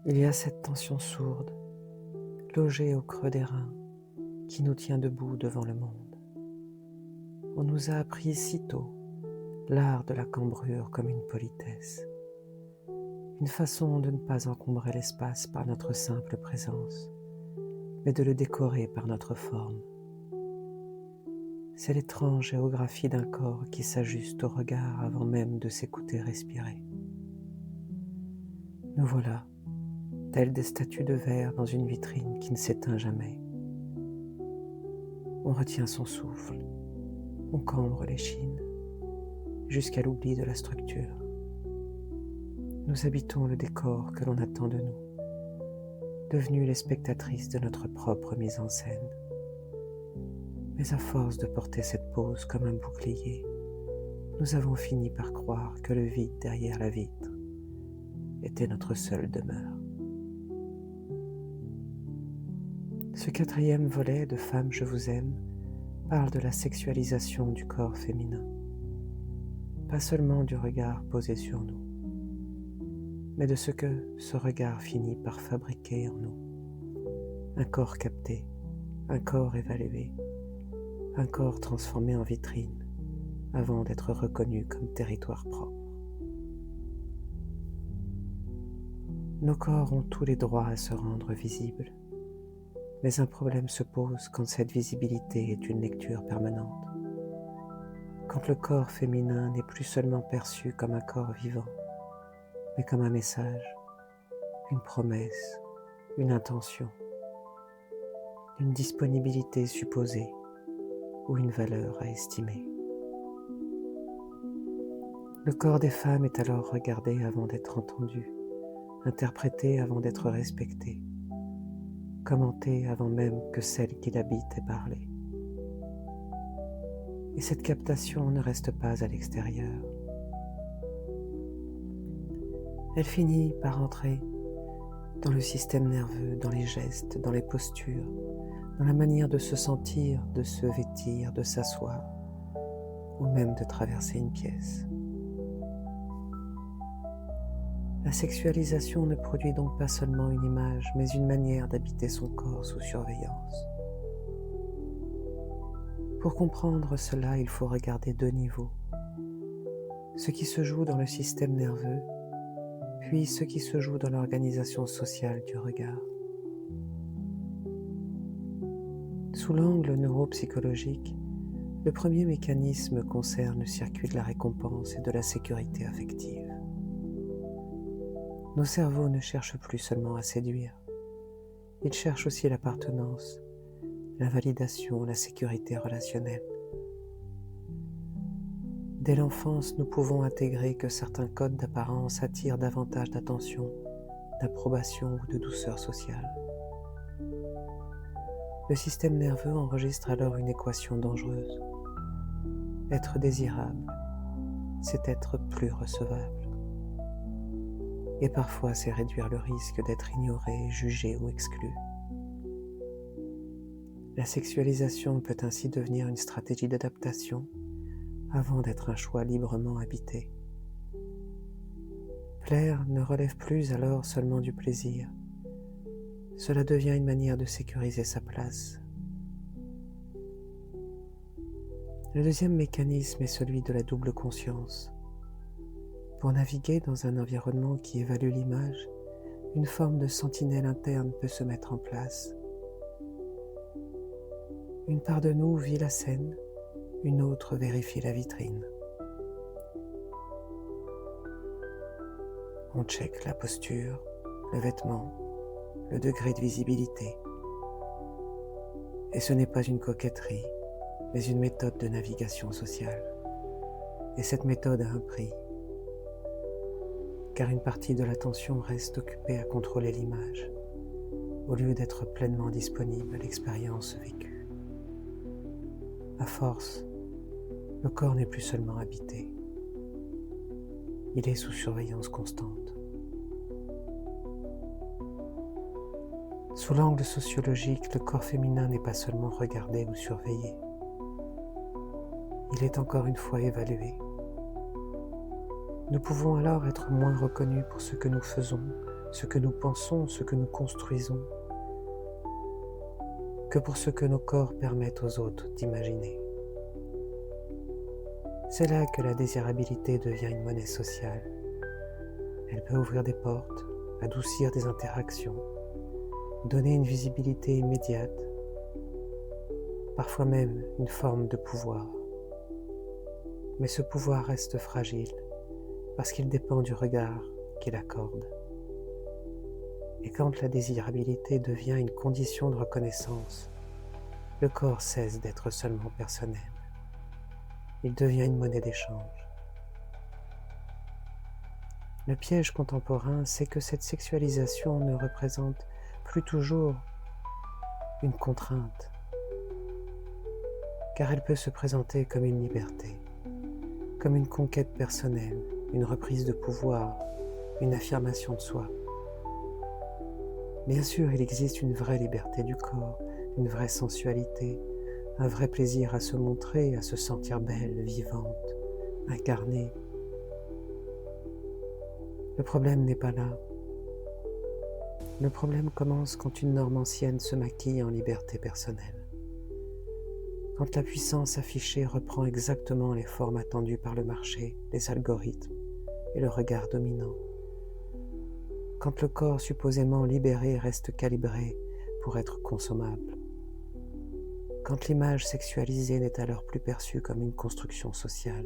Il y a cette tension sourde, logée au creux des reins, qui nous tient debout devant le monde. On nous a appris si tôt l'art de la cambrure comme une politesse, une façon de ne pas encombrer l'espace par notre simple présence, mais de le décorer par notre forme. C'est l'étrange géographie d'un corps qui s'ajuste au regard avant même de s'écouter respirer. Nous voilà, telles des statues de verre dans une vitrine qui ne s'éteint jamais. On retient son souffle, on cambre l'échine, jusqu'à l'oubli de la structure. Nous habitons le décor que l'on attend de nous, devenues les spectatrices de notre propre mise en scène. Mais à force de porter cette pose comme un bouclier, nous avons fini par croire que le vide derrière la vitre était notre seule demeure. Ce 4e volet de Femme, je vous aime parle de la sexualisation du corps féminin, pas seulement du regard posé sur nous, mais de ce que ce regard finit par fabriquer en nous. Un corps capté, un corps évalué, un corps transformé en vitrine avant d'être reconnu comme territoire propre. Nos corps ont tous les droits à se rendre visibles, mais un problème se pose quand cette visibilité est une lecture permanente, quand le corps féminin n'est plus seulement perçu comme un corps vivant, mais comme un message, une promesse, une intention, une disponibilité supposée ou une valeur à estimer. Le corps des femmes est alors regardé avant d'être entendu, interprété avant d'être respecté, commenté avant même que celle qui l'habite ait parlé. Et cette captation ne reste pas à l'extérieur. Elle finit par entrer dans le système nerveux, dans les gestes, dans les postures, dans la manière de se sentir, de se vêtir, de s'asseoir, ou même de traverser une pièce. La sexualisation ne produit donc pas seulement une image, mais une manière d'habiter son corps sous surveillance. Pour comprendre cela, il faut regarder 2 niveaux. Ce qui se joue dans le système nerveux, puis ce qui se joue dans l'organisation sociale du regard. Sous l'angle neuropsychologique, le premier mécanisme concerne le circuit de la récompense et de la sécurité affective. Nos cerveaux ne cherchent plus seulement à séduire, ils cherchent aussi l'appartenance, la validation, la sécurité relationnelle. Dès l'enfance, nous pouvons intégrer que certains codes d'apparence attirent davantage d'attention, d'approbation ou de douceur sociale. Le système nerveux enregistre alors une équation dangereuse. Être désirable, c'est être plus recevable. Et parfois, c'est réduire le risque d'être ignoré, jugé ou exclu. La sexualisation peut ainsi devenir une stratégie d'adaptation avant d'être un choix librement habité. Plaire ne relève plus alors seulement du plaisir. Cela devient une manière de sécuriser sa place. Le 2e mécanisme est celui de la double conscience. Pour naviguer dans un environnement qui évalue l'image, une forme de sentinelle interne peut se mettre en place. Une part de nous vit la scène, une autre vérifie la vitrine. On check la posture, le vêtement, le degré de visibilité. Et ce n'est pas une coquetterie, mais une méthode de navigation sociale. Et cette méthode a un prix, car une partie de l'attention reste occupée à contrôler l'image, au lieu d'être pleinement disponible à l'expérience vécue. À force, le corps n'est plus seulement habité, il est sous surveillance constante. Sous l'angle sociologique, le corps féminin n'est pas seulement regardé ou surveillé, il est encore une fois évalué. Nous pouvons alors être moins reconnus pour ce que nous faisons, ce que nous pensons, ce que nous construisons, que pour ce que nos corps permettent aux autres d'imaginer. C'est là que la désirabilité devient une monnaie sociale. Elle peut ouvrir des portes, adoucir des interactions, donner une visibilité immédiate, parfois même une forme de pouvoir. Mais ce pouvoir reste fragile parce qu'il dépend du regard qu'il accorde. Et quand la désirabilité devient une condition de reconnaissance, le corps cesse d'être seulement personnel. Il devient une monnaie d'échange. Le piège contemporain, c'est que cette sexualisation ne représente plus toujours une contrainte, car elle peut se présenter comme une liberté, comme une conquête personnelle, une reprise de pouvoir, une affirmation de soi. Bien sûr, il existe une vraie liberté du corps, une vraie sensualité, un vrai plaisir à se montrer, à se sentir belle, vivante, incarnée. Le problème n'est pas là. Le problème commence quand une norme ancienne se maquille en liberté personnelle. Quand la puissance affichée reprend exactement les formes attendues par le marché, les algorithmes et le regard dominant. Quand le corps supposément libéré reste calibré pour être consommable. Quand l'image sexualisée n'est alors plus perçue comme une construction sociale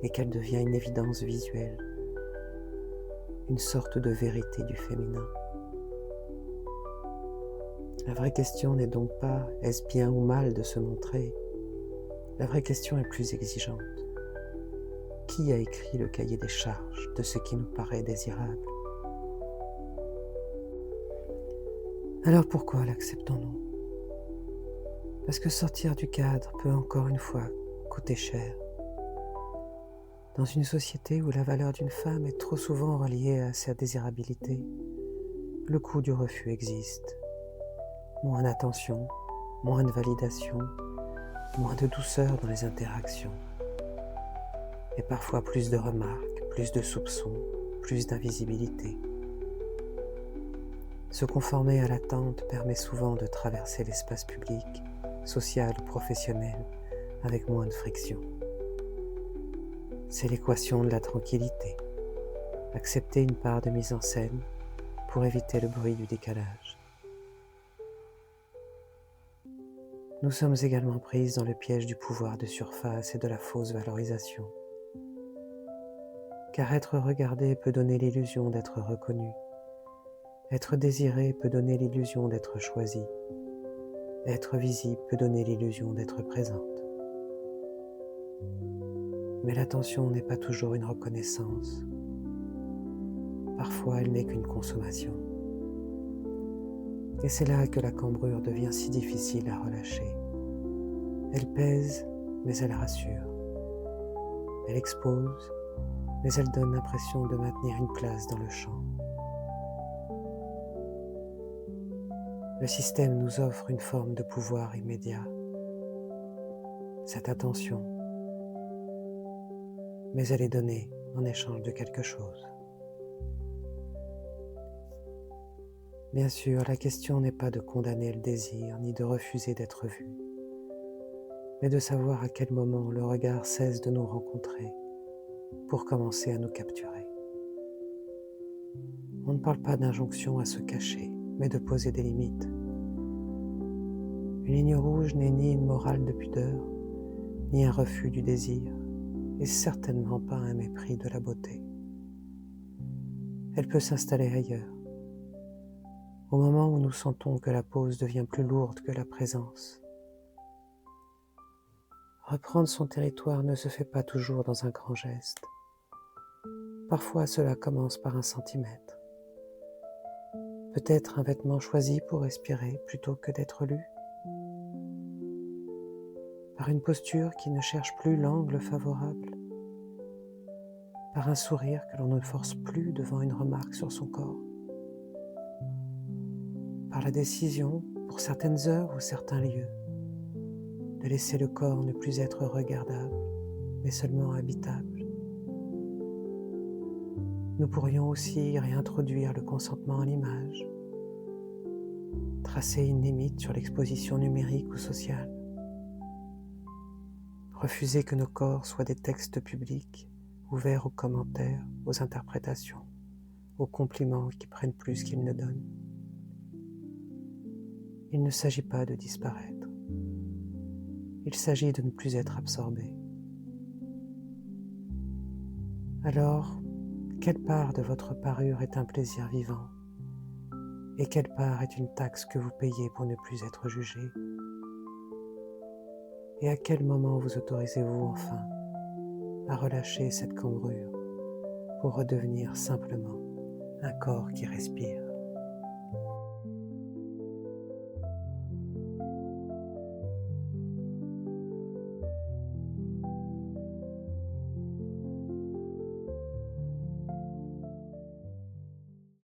et qu'elle devient une évidence visuelle, une sorte de vérité du féminin. La vraie question n'est donc pas « est-ce bien ou mal de se montrer ?» La vraie question est plus exigeante. Qui a écrit le cahier des charges de ce qui nous paraît désirable ? Alors pourquoi l'acceptons-nous ? Parce que sortir du cadre peut encore une fois coûter cher. Dans une société où la valeur d'une femme est trop souvent reliée à sa désirabilité, le coût du refus existe. Moins d'attention, moins de validation, moins de douceur dans les interactions. Et parfois plus de remarques, plus de soupçons, plus d'invisibilité. Se conformer à l'attente permet souvent de traverser l'espace public, social ou professionnel, avec moins de friction. C'est l'équation de la tranquillité. Accepter une part de mise en scène pour éviter le bruit du décalage. Nous sommes également prises dans le piège du pouvoir de surface et de la fausse valorisation. Car être regardé peut donner l'illusion d'être reconnu. Être désiré peut donner l'illusion d'être choisi. Être visible peut donner l'illusion d'être présente. Mais l'attention n'est pas toujours une reconnaissance. Parfois, elle n'est qu'une consommation. Et c'est là que la cambrure devient si difficile à relâcher. Elle pèse, mais elle rassure. Elle expose, mais elle donne l'impression de maintenir une place dans le champ. Le système nous offre une forme de pouvoir immédiat, cette attention, mais elle est donnée en échange de quelque chose. Bien sûr, la question n'est pas de condamner le désir, ni de refuser d'être vu, mais de savoir à quel moment le regard cesse de nous rencontrer pour commencer à nous capturer. On ne parle pas d'injonction à se cacher, mais de poser des limites. Une ligne rouge n'est ni une morale de pudeur, ni un refus du désir, et certainement pas un mépris de la beauté. Elle peut s'installer ailleurs, au moment où nous sentons que la pose devient plus lourde que la présence. Reprendre son territoire ne se fait pas toujours dans un grand geste. Parfois cela commence par un centimètre. Peut-être un vêtement choisi pour respirer plutôt que d'être lu. Par une posture qui ne cherche plus l'angle favorable. Par un sourire que l'on ne force plus devant une remarque sur son corps. Par la décision, pour certaines heures ou certains lieux, de laisser le corps ne plus être regardable, mais seulement habitable. Nous pourrions aussi réintroduire le consentement à l'image, tracer une limite sur l'exposition numérique ou sociale, refuser que nos corps soient des textes publics ouverts aux commentaires, aux interprétations, aux compliments qui prennent plus qu'ils ne donnent. Il ne s'agit pas de disparaître, il s'agit de ne plus être absorbé. Alors, quelle part de votre parure est un plaisir vivant et quelle part est une taxe que vous payez pour ne plus être jugé? Et à quel moment vous autorisez-vous enfin à relâcher cette cambrure pour redevenir simplement un corps qui respire?